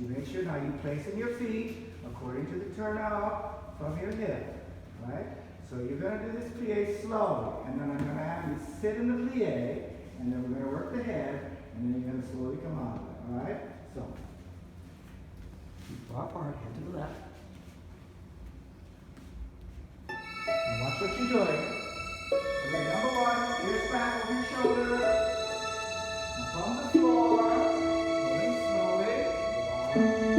You make sure now you placing your feet according to the turnout from your hip, right? So you're going to do this plie slowly, and then I'm going to have you sit in the plie, and then we're going to work the head, and then you're going to slowly come out of it, all right? So, feet far apart, head to the left. Now watch what you're doing. Okay, number one, ears back over your shoulder. Now from the floor, moving slowly. 1,